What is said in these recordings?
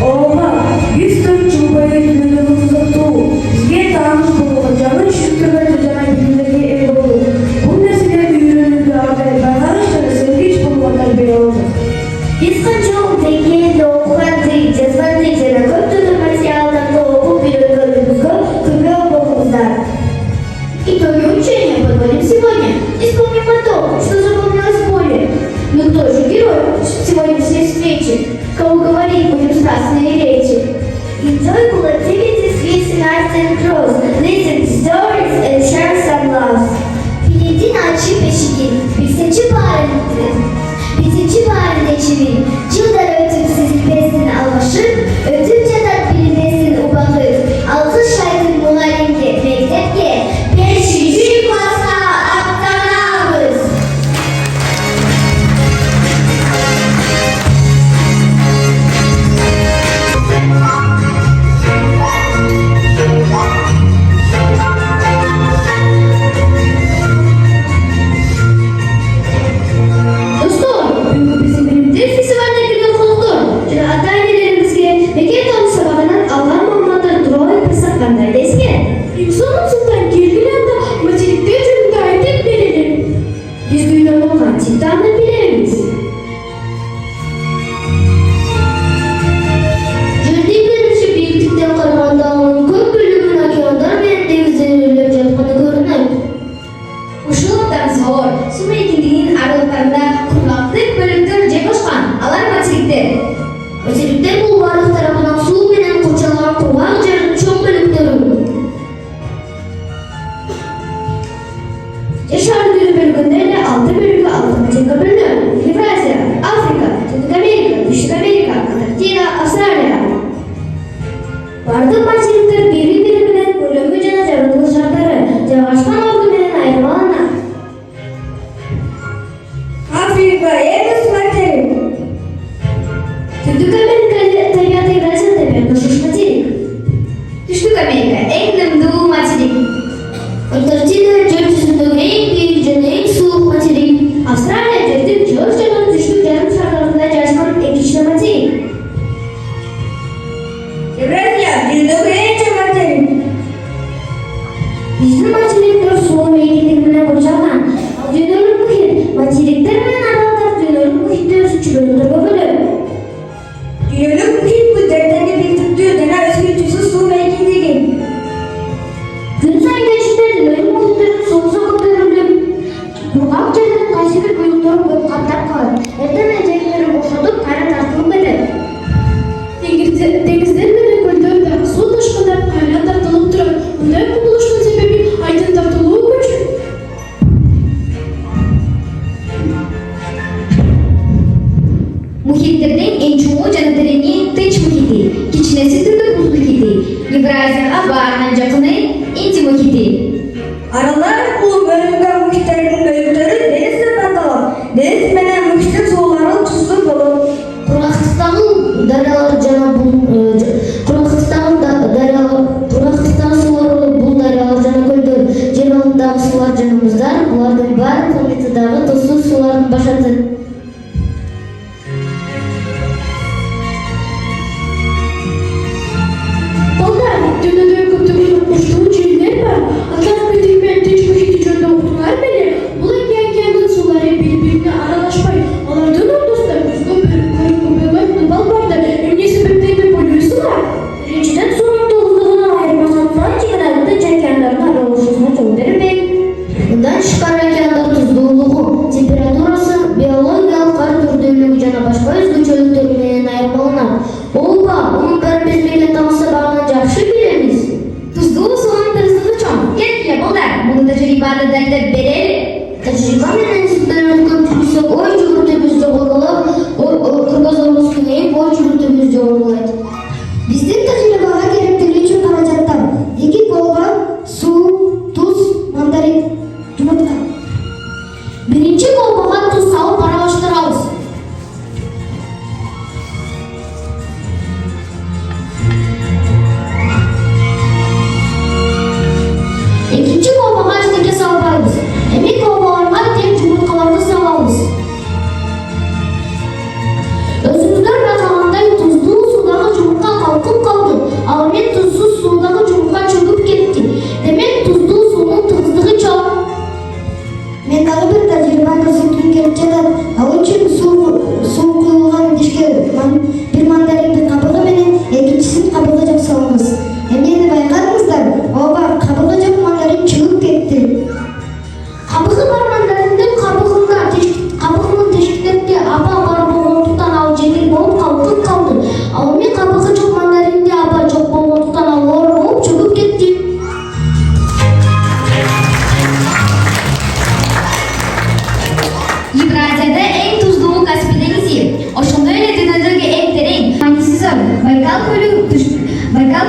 Oha, 104 yıl boyu duyduğumuzda Doğu, bizge tanış bulunma, canın şükürler cana günleri ev oldu. Bu nesile büyürünün dağda, barbarışlara sevgiç bulma terbiye oldu. Biz kaçıyor peki doğukandı, cezvandı, cana kötü материалдан doğu bir ülkemizde kübü olmamızda. Итоги учения подводим сегодня. И вспомним о том, что запомнилось более. Но кто же герой сегодняшней встречи? Кого говорить будем страстные речи? Enjoy cool activities with nice and close. Listen to stories and share some loves. Впереди ночи пешки, тысячи пареньки. Тысячи пареньки. Yıllar ötümsüz besin almışım. Ötümce tat bilmesin ubağız. Altı şaydın muharinki mektepke. Beşinci klasa atlanağız. Dostlar, bugün bizim bilimde festivalde günü konuldu. Ата-энелерибизге мекен тану сабагынан алган маалыматтар тууралуу айтсак кандай дейсизби? İnsanın султан келгиле анда материктер жөнүндө айтып берели. Биз дүйнөнү кантип таанып билебиз? Жердин бериши бийиктиктен караганда анын көп бөлүгүн океандар менен деңиздер ээлеп жатканы көрүнөт. Ушул абдан зор суу мейкиндигинин аралыктарында кургактык бөлүктөр жайгашкан. Алар материктер. Материктер бул бардык тарабынан суу менен курчалган кургак жердин чоң бөлүктөрү. Жер шарынын бөлүгүндө эле 6 бөлүгү 6 материкке бөлүнөт. Евразия, Африка, Түндүк Америка, Түштүк Америка, Антарктида, Австралия. Бардык материктер бири-бири менен көлөмү жана жаратылыш шарттары жайгашкан орду менен айырмаланат. Afrika, Eros materik. Түндүк Америка табиаты Евразия табиаты шуш материк. Түштүк Америка эң нымдуу материк. Антарктида жер жүзүндөгү эң бийик жана эң суук материк. Австралия жердин жер жана түштүк жарым шарларында жайгашкан эң кичине материк. Евразия, dünyadaki en çok materik. Биздин материктер суу мейкиндиги менен курчалган. Ал дүйнөлүк мухит. Материктер менен аралдар дүйнөлүк мухитти өсүүчү бөлүктөргө бөлөт. Dünyadaki muhit bu derdeki büyüklüğü denen özgürtüsü su mevkindeki. Күн сайын кечинде дүйнөлүк мухиттин суусу көтөрүлүп, кургак жердин кайсы бир бөлүктөрү көп каптап калат. Эртең менен жерлери бошотуп, кайра тартылып кетет. Деңиздер менен көлдөр да суу ташкындап кайра тартылып турат. Мындай кубулуштун себеби айдын тартылуу күчү. Мухиттердин эң чоңу жана тереңи Тынч мухити, кичинеси Түндүк мухити, Евразия абарынан жакыны Инд мухити. Aralar bu bölümde muhitlerin bölümleri deniz деп аталат. Deniz менен muhitin суулары тузсу болот. Кургактыктагы дарыялар жана кургактыктагы суулар бул дарыялар жана көлдөр, жер алдындагы суулар жана муздар, булардын баары планетадагы тузсуз суулардын башаты. Балдар, дүйнөдө көптөгөн окуштуу жерлер бар. Атлант мухити менен Тынч мухити жөнүндө уктуңар беле? Бул эки океандын суулары бири-бирине аралашпай, алардын ортосунда көзгө көрүнбөгөн балбарда эмне себептен деп ойлойсуңар? Биринчиден суунун толугунан айырмасы Атлантика жана Тынч океандардын аралашуусуна жол бербейт. Мындан тышкары океандын туздуулугу, температурасы, биологиялык кар түрдүүлүгү жана башка өзгөчөлүктөр менен айырмаланат. Ооба, мунун баарын биз мейлен тану сабагынан жакшы билебиз. Туздуу суунун тынчсызы чоң. Келгиле балдар, муну тажрыйбаны далилдеп берели. Тажрыйба менен сүйлөткөн түзсөк ой жүгүртүүбүз жогорулуп, кыргызыбыз кеңейип ой жүгүртүүбүз жогорулайт. Биздин тажрыйбага керектелүү үчүн каражаттар: эки колга, суу, туз, мандарин, жумуртка. Биринчи колбага туз салып аралаштырабыз. Экинчи колбага эчтеке салбайбыз. Эми колбаларга тең жумурткаларды салабыз. Өзүңүздөр байкагандай туздуу суудагы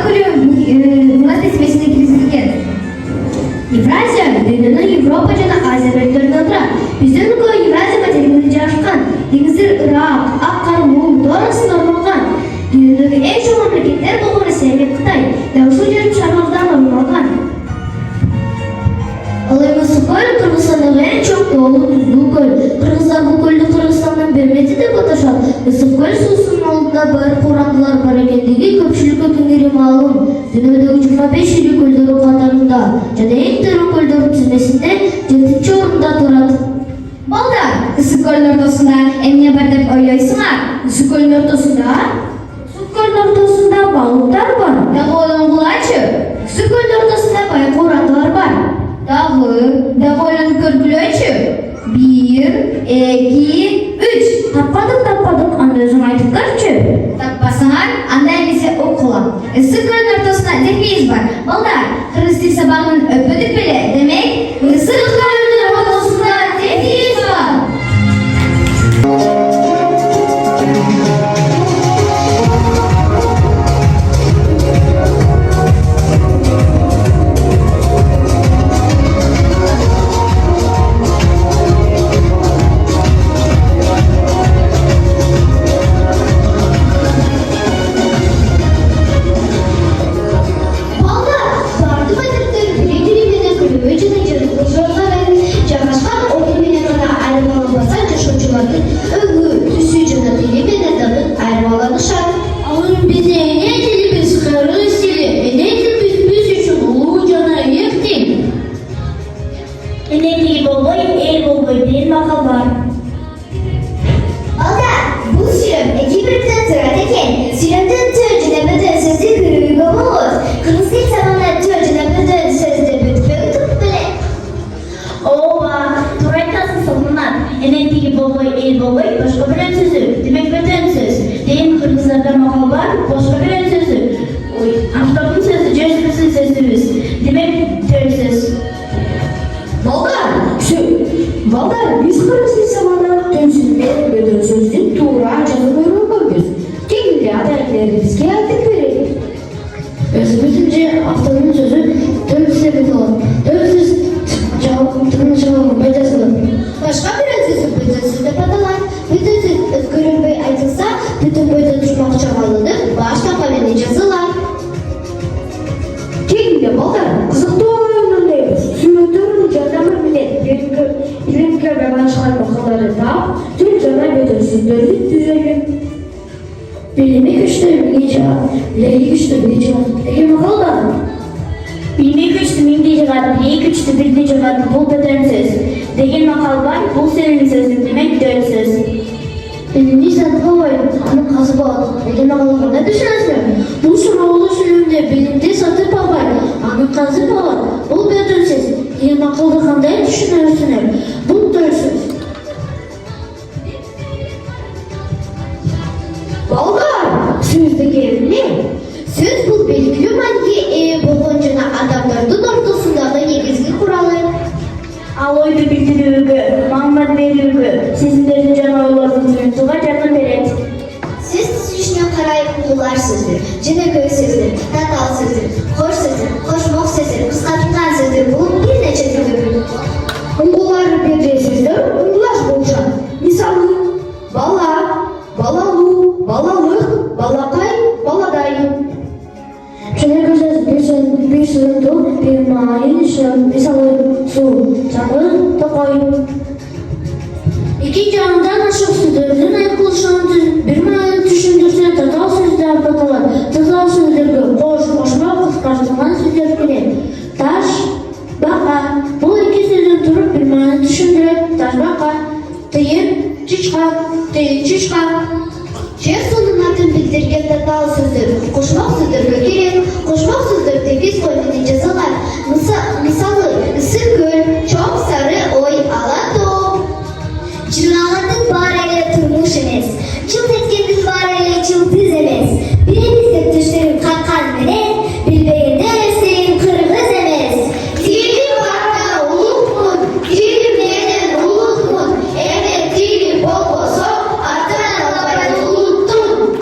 күлі Мурат есмесіне кіргізілген. Евразия дүниенің Европа және Азия бөліктерінен тұрады. Біздің Евразия материалында ашқан. Деңіздер Ирак, Ақ-Қар, Мұң, Дорасында орналған. Дүниедегі ең чоң мемлекеттер бұл Ресей мен Қытай. Дәушу жердің шармақтан орналған. Алайда Сухой Қырғызстандағы ең чоң толы тұзды көл. Қырғыздар бұл көлді Қырғызстанның бермеді деп аташады. Сухой сусының алдында бар қораңдылар бар екендігі көпшілікке кеңірек малым. Дүниедегі 25 ірі көлдері қатарында және ең тірі көлдердің тізбесінде 7-ші орында тұрады. Балдар, Ысык көлдің ортасында эмне бар деп ойлайсыңар? Ысык көлдің ортасында балықтар бар. Дағы ойланғылачы. Ысык көлдің ортасында бай қораңдылар бар. Дағы ойланып көргілачы. 1, 2, 3. Таппадық, анда өзің айтып көрші. Таппасыңар, анда әмесе оқылам. Ысык көлдің ортасында дефиз бар. Балдар, қырғыз тіл сабағын өппедік біле. Демек, Ысык көлдің ортасында дефиз бар. Балдар, біз қырғыз тіл сабағындағы төнсізбен бөтен сөзден тура жазып үйренбейміз. Тегінде ата-әжелерімізге айтып береді. Өзімізде автоның сөзі төнсіз деп аталады. Төнсіз жауаптың жауабын пайдасынан. Başka bir sözü bütünsüz деп аталады. Bütünsüz өзгөрінбей айтылса, бүтін бойда тұрмақ чағалынып, башта қалене жазылады. Тегінде балдар, қызықты ойынындайбыз. Сүйреттерін жардамы менен Илимге байланышқан мақалдарды тап, түр жаңа бөтенсіздерді түзеген. Білімі күшті білге жағады, білегі күшті білге жағады. Деген мақал бар. Білімі күшті менге жағады, білегі күшті білге жағады, бұл бөтенсіз. Деген мақал бар, бұл сенің сөзің демек төнсіз. Білімді сатып алайын, аның қазы болады. Деген мақал қандай түсінесің? Бұл сұраулы сөйлемде білімді сатып алайын, аның қазы болады. Бұл бөтенсіз. Деген мақалды қандай түсінесіңер? Бұл төнсіз. Балдар, сөз деген не? Сөз бұл белгілі мәнге болған жана адамдардың ортасындағы негізгі құралы. Ал ойды білдіруге, мағлұмат беруге, сезімдердің жаңа ойларын туғызуға жардам береді. Сөз түзілішіне қарай ұлылар сөздер, жинақы сөздер, татал сөздер, қош сөздер, қошмақ сөздер, қысқартылған сөздер болып бірнеше түрге бөлінеді. Ұңғылары берген сөздер ұңғылаш болжан. Мысалы, бала, балалу, балалық, балақай, баладай. Жинақы сөз bir sığındı, bir mayın işlem, мысалы, su, жаңы, тоқой. İki canından aşık sözdердің айтылышынан bir мәнін түшіндірсе татал сөздер аталады. Татал сөздерге қош, қошмақ, қысқартылған сөздер келеді. Таш, бақа. Бұл екі сөзден тұрып bir мәнін түшіндіреді. Таш, бақа. Тиын, чичқа, тиын, чичқа. Жер суының атын білдірген татал сөздер қошмақ сөздерге келеді. Қошмақ сөздер тегіз қойменен жазылған. Мысалы, ісі көл, çok sarı oy, алатоп. Жырлағандың бар әлі тұрмыш емес. Чылт еткендің бар әлі чылтыз емес. Біреміздің түштерін қаққан менен, білбегенде өстерін қырғыз емес. Тилі барда ұлықпын, тилі менен ұлықпын. Егер тилі болбосо, атын албай ұлықтым.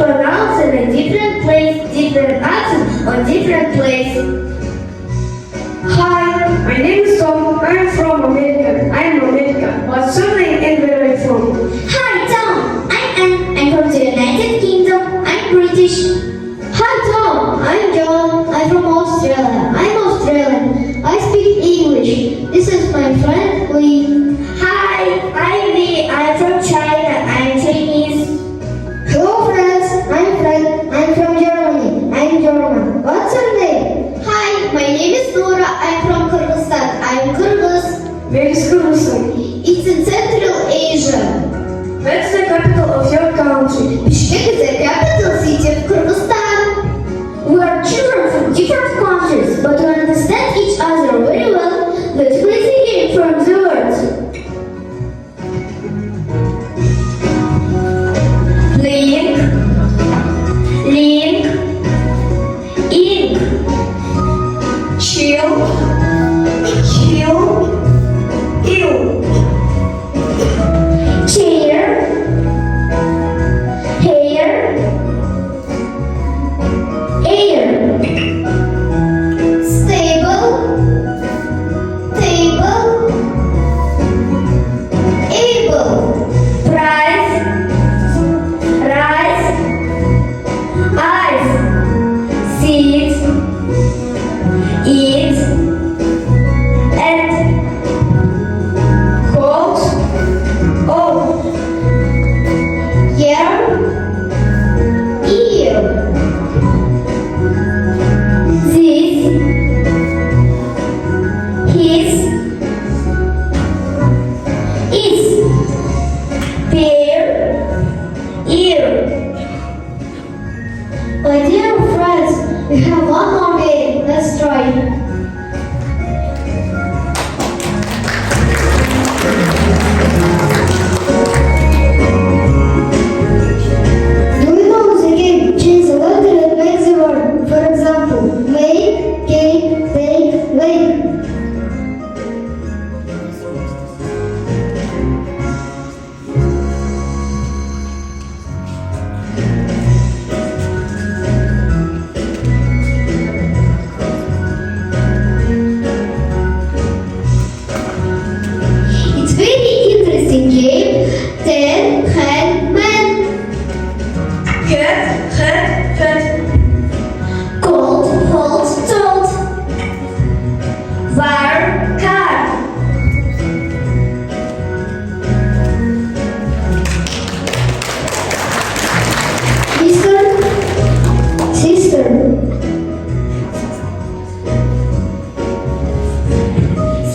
pronounced in a different place, different accent on different place. Hi, my name is Tom. I'm from America. I'm American. What's your name and where are you from? Hi Tom, I'm Anne. I'm from the United Kingdom. I'm British. Hi Tom, I'm John. I'm from Australia. I'm Australian. I speak English. This is my friend Lee. Hi, I'm Lee. I'm from China. I'm Chinese. Hello friends, I'm Fred. I'm from Germany. I'm German. What's your name? Hi, my name is Nora. I'm from Kyrgyzstan. I'm Kyrgyz. Where is Kyrgyzstan? It's in Central Asia. What's the capital of your country? Bishkek is the capital city of Kyrgyzstan. We are children from different countries, but we understand each other very well. Let's play the game from the words. Link, link, ink, Chill, chill, ill. chair, hair, air, stable, table, able, price, rise, eyes, seat, eat, and Cold, oh, year, ear, this, his, is, pear, ear. My dear friends, we have one more game. Let's try. Do you know the game? Change the letter and make the word. For example, make, cake, bake, lake. It's very interesting game. Ten, hand, man. cat, hat, fat. Cold, hold, told. War, car. Mister, sister.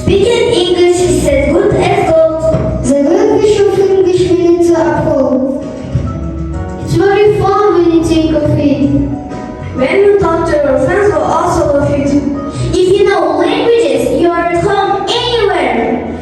Speaking English is as good as gold. The language of English we need to uphold. It's very fun when you think of it. When you talk to your friends, will also love it. If you know languages, you are at home anywhere.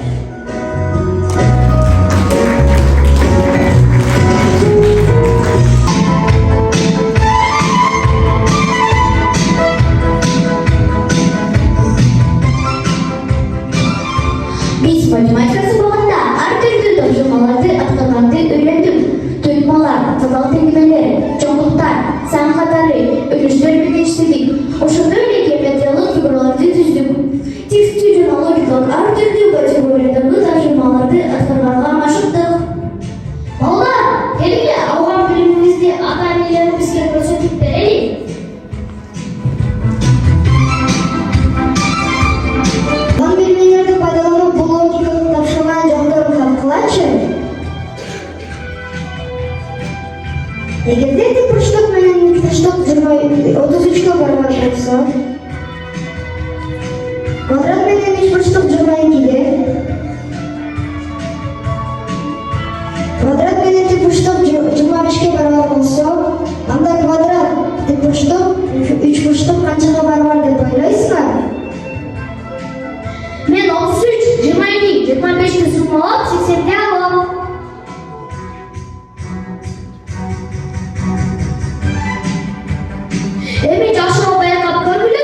Biz matematika sınavında her türlü toplumaları atlamakta öğrendim. Duymalar, tabal tekmeleri, çoğunluklar, sen kadarı, ölüşler birleştirdik. Oşunda öyle geometriyalı figürleri düzdük. Tekst tücün logikal her türlü kategoridagi tarjımaları atlamakla amaçladık. Oğlan, gelin ya, avval bilimimizde adaylarını bizge gösterip verelim. Вам bilmelerde faydalanıp bu logikalı tavşanan canlıları kalkılanca егерде тик бурчтук менен ник бурчтук 33 барабар болсо квадрат менен үч бурчтук 22 квадрат менен тик бурчтук 25 барабар болсо анда квадрат тик бурчтук 3 бурчтук канчага барабар деп ойлойсуңар? Мен 33, 22, 25'te summalap 80'de alalım. Evet, aşağı bayan kaplar bile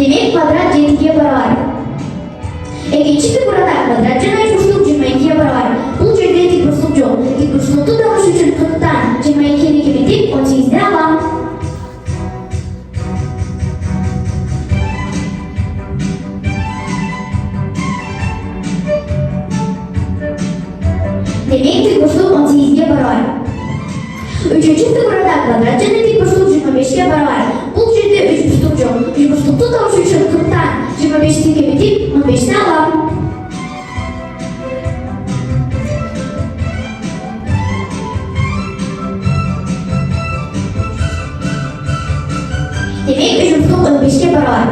Demek kvadrat 7'ye baravar. Ekinci figurada kvadrat жана üçburçluk 22'ye baravar. Бұл жерде тікбұрышлық жоқ. Тікбұрышлықты табыш үшін 40'тан 22'ni кемітіп 18'den alam. Demek tükbұрышлық 18'ye baravar. Üçüncü figurada kvadrat жана тікбұрышлық 25'ye baravar. Бұл жерде üçburçluk жоқ. Üçburçлықты табыш үшін 40'тан 25'ni кемітіп 15'den alam. Demek üçburçluk 15'e baravar.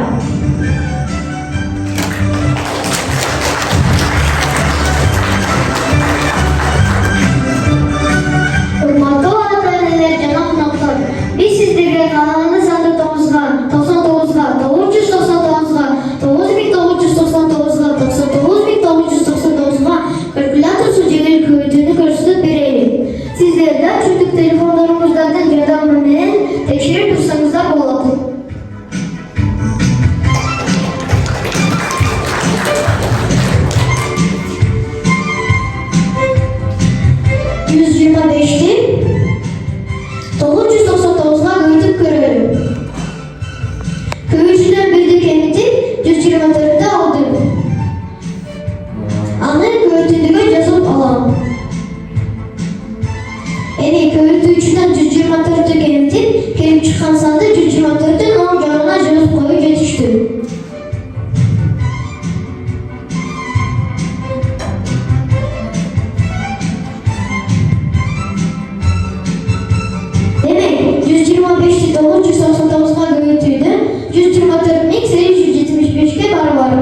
Hurmatlı öğretmenler, jana qonaqlar, biz sizlarga kanalimiz sandıqımızga 99'ga 999'ga 9999'ga 99999'ga kalkulator sözcüğleri koyduğunu gösterip bereli. Sizlerden çocuk telefonlarımızdan yardımı bilen tekşirip dursanızda болады. %25'ti 999'ga böldük görelim. Köyücüden bir kemiti 124'te aldık. Anı köyütündüğü yazıp alalım. Yani köyütücüden 124'te kemiti kelip çıkan sandı 124'ten 10 canına yazıp koyup yetişti. Demek 125'ti 999'a göğütüydü. 124'nin 875'e baravar.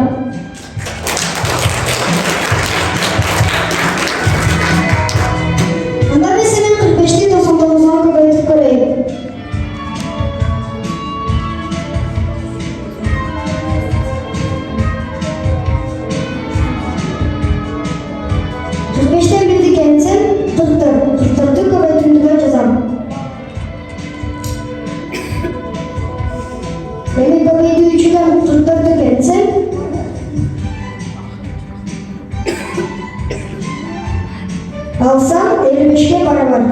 Anda mesela 45'ti 99'a göğütüp göreyim. Beşten bir dikensen 44. 44'ü göğütündüğü yazam. Demek göğütü 3'den 44'ü dikensen alsam 55'e baravar.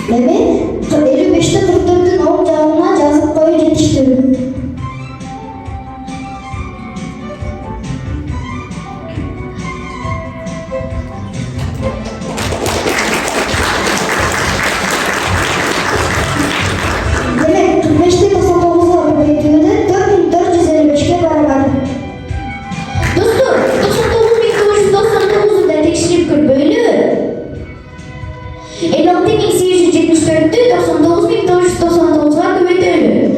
Demek 55'te 44'ün 10 canına yazıp koyup yetiştirdim. Demek 45'te 99'a göğütüydü 4455'e baravar. Dostum, 99.999'u da tekşirip kır bölü. 56.874'tü 99.999'a göbetölü.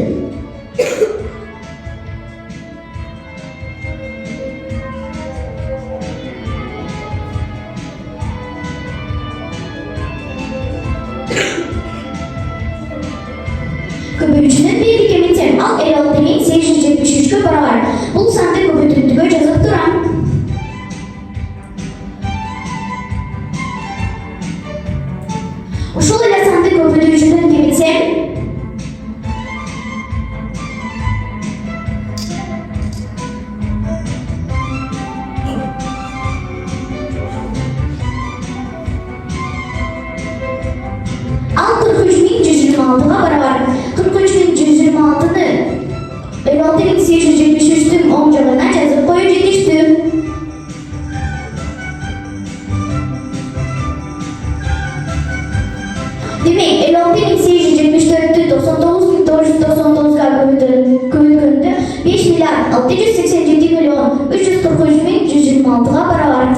Köpürücünün bir dikemitim al 56.873'e baravar. Бұл санды көбөйтүндүгө жазып турам. Ушул эле санды көбөйтүүчүдөн кемитсем ал 43.126'ga baravar. 43.126'ны 56.873'tün 10 canına yazıp koyup yetiştim. Demek 56.874'tü 99.999'ga kömürgöndü 5 milyar 687 milyon 343.126'ga baravar.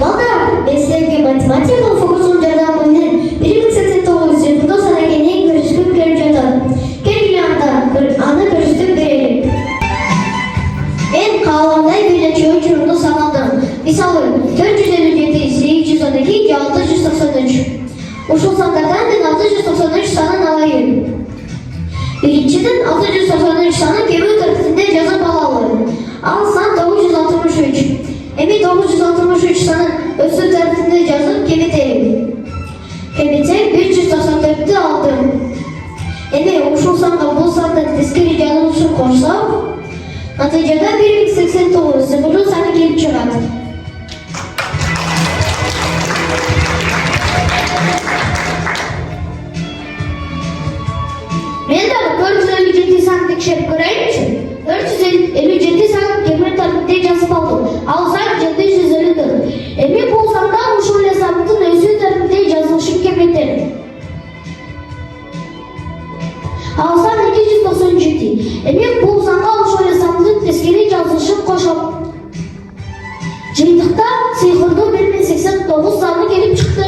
Valla mesleğe matematik fokusun jardamıyla 1989 yılında sana gene görüşüp göreceğim. Gelgilanda anı görüşüp verelim. Ben kalanday birleşiyor uçurumda sanaldım. Misal 457, 812, 693. Uşul sandadan ben 693 sanın alayım. Birinciden 693 sanın kemik tarafında yazıp alalım. Al san 963. Emi 963 sanın üstü tarafında yazıp kemitelim. Kemite 100 қосып, натыйжада 1,89 сәбірдің саны келіп шығады. Мен дағы 457 сан текшеріп көрейінші. 457 сан кемір тәртіпте жазып алдым. Ал сан 754. Мен болсамда ұшыл жасамдың өзі тәртіпте жазылышып кеметтер. Ал сан 297. Мен болсамда ұшыл жасамдың тескері жазылышып қошып. Жиынтықта сыйқырды 1089 саны келіп шықты.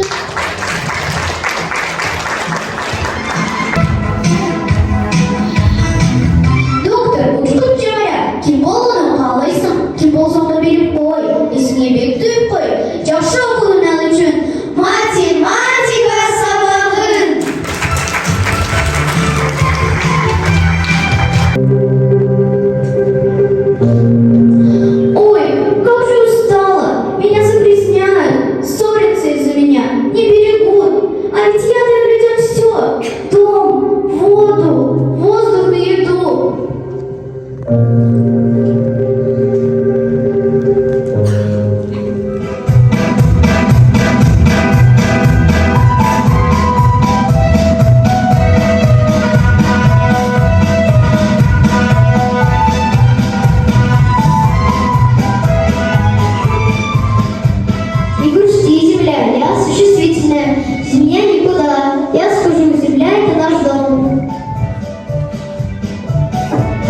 Кім болсам да беріп қой, есіңе бек түйіп қой. Жақсы оқуын үшін математика сабағын. Ой, как же устала. Меня запресняют, ссорятся из-за меня, не берегут. А ведь я даю людям все: дом, воду, воздух и еду.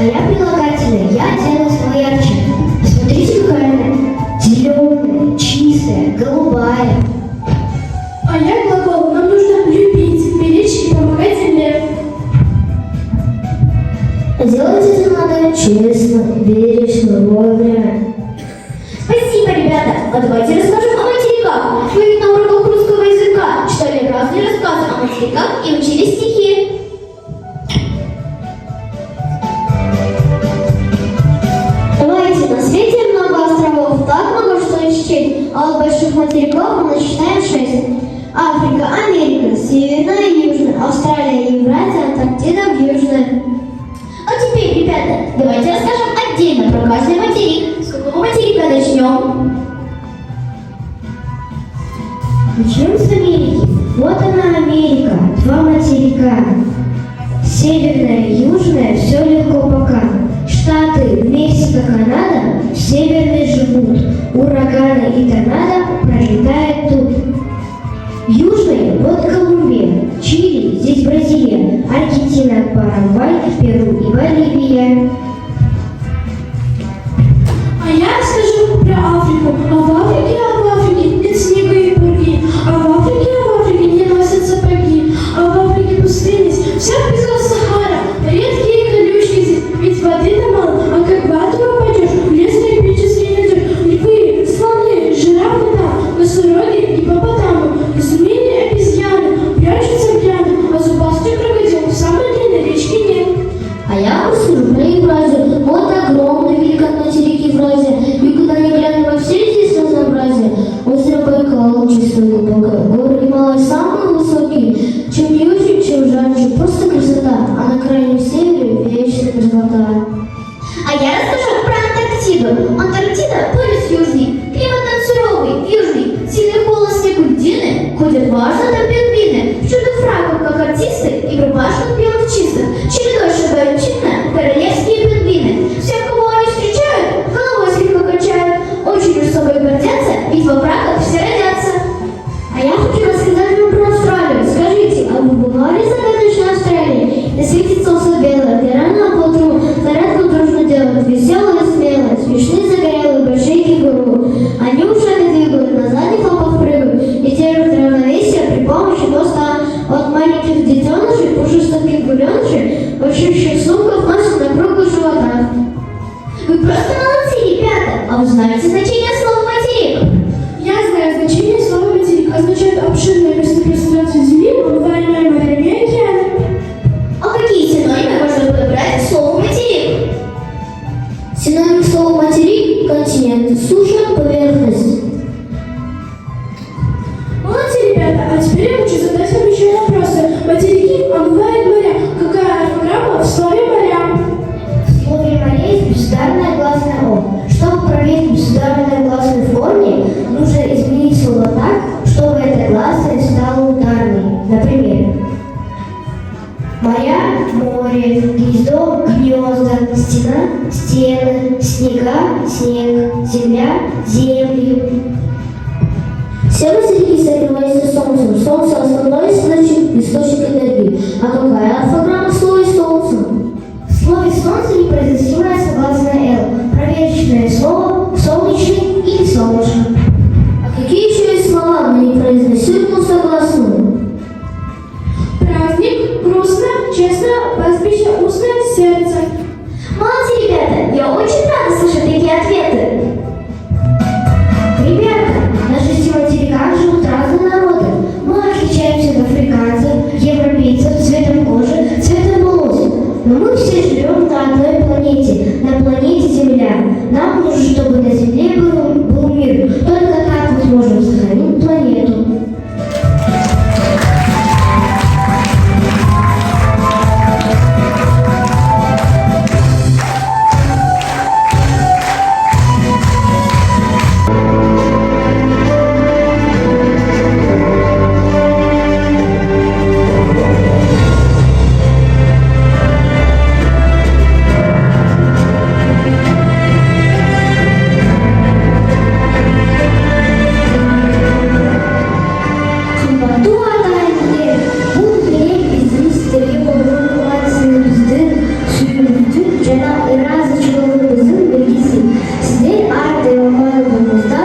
Я прилагательная, я делаю свой ярче. Посмотрите, какая она зеленая, чистая, голубая. А я глагол. Нам нужно любить, беречь и помогать земле. Делать это надо честно, бережно, вовремя. Спасибо, ребята! А давайте расскажем о материках. Мы ведь на уроках русского языка читали разные рассказы о материках и учили стихи. Давайте, на свете много островов, так много что изучить, а от больших материков мы насчитаем 6. Африка, Америка, Северная и Южная, Австралия, Евразия, Антарктида, Южная. А теперь, ребята, давайте расскажем отдельно про каждый материк. С какого материка начнем? Начнем с Америки. Вот она, Америка, 2 материка. Северная и Южная, все легко пока. Штаты, Мексика, Канада в северной живут. Ураганы и торнадо пролетают тут. В южной вот Колумбия, Чили, здесь Бразилия, Аргентина, Парагвай, Перу и Боливия. А я расскажу про Африку. А в Африке нет снега и пурги. А в Африке не носят сапоги. А в Африке пустыня, вся пизла Сахара. Редкие колючки здесь, ведь воды-то мало. А как в воду попадешь, лес тропический найдешь. Львы, слоны, жирафы там, носороги и гипопотамы. Змеи, обезьяны, прячутся прямо. А зубастый крокодил в самой длинной речке нет. А я расскажу про Евразию. Вот огромный великан материк Евразия. И куда ни глянь, во все здесь разнообразие. Озеро Байкал, чистое глубокое, горы Гималай самые высокие. Чем южнее, чем жарче, просто красота. А на крайнем севере вечная мерзлота. А я расскажу про Антарктиду. Антарктида – полюс южный, климат там суровый, южный. Сильный холод, снег и льдины, ходят важно до пингвины. В чудных фраках, как артисты, и в рубашках белых чистых. Чередой шагают чинно королевские пингвины. Всех, кого они встречают, головой слегка качают. Очень уж собой гордятся, ведь во фраках все родятся. А я хочу рассказать вам про Австралию. Скажите, а вы бывали в загадочной Австралии? И светит солнце белое, где рано по утру зарядку дружно делают. Веселые, смелые, смешные, загорелые, большие кенгуру. Они ушами двигают, на задних лапах прыгают и держат равновесие при помощи хвоста. От маленьких детенышей, пушистых кенгуренышей, большущих сумков носят на круглых животах. Вы просто молодцы, ребята! А вы знаете значение слова «материк»? Я знаю значение слова материк. Означает обширное место пространства Земли, омываемое морями и океанами. А какие синонимы можно подобрать к слову «материк»? Синоним слова материк – континент, суша, поверхность. Молодцы, ребята. А теперь я хочу задать вам еще вопросы. Материки омывают моря. Какая орфограмма в слове «моря»? Государственное гласное О. Чтобы проверить государственное гласное в корне, нужно изменить слово так, чтобы это гласное стало ударной. Например, моря, море, гнездо, гнезда, стена, стены, снега, снег, земля, земли. Все материки согреваются солнцем. Солнце основной источник энергии. А какая орфограмма в слове солнце? В слове солнце непроизносимое согласное Л. Проверочное слово солнечный или солнышко. А какие еще есть слова на непроизносимую согласную? Праздник, грустно, честно, пастбище, устное, сердце. Молодцы, ребята! Я очень рада слышать такие ответы. Ребята, на 6 материках живут разные народы. Мы отличаемся от африканцев, европейцев, цветом кожи, цветом волос. Но мы все живем на одной планете, на планете Земля. Нам нужно, чтобы на Земле был мир. Только так мы сможем сохранить планету. Sizler arda olmanızda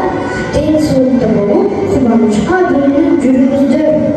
en soğukta bolu, kullanmış abinin cürümüzdür.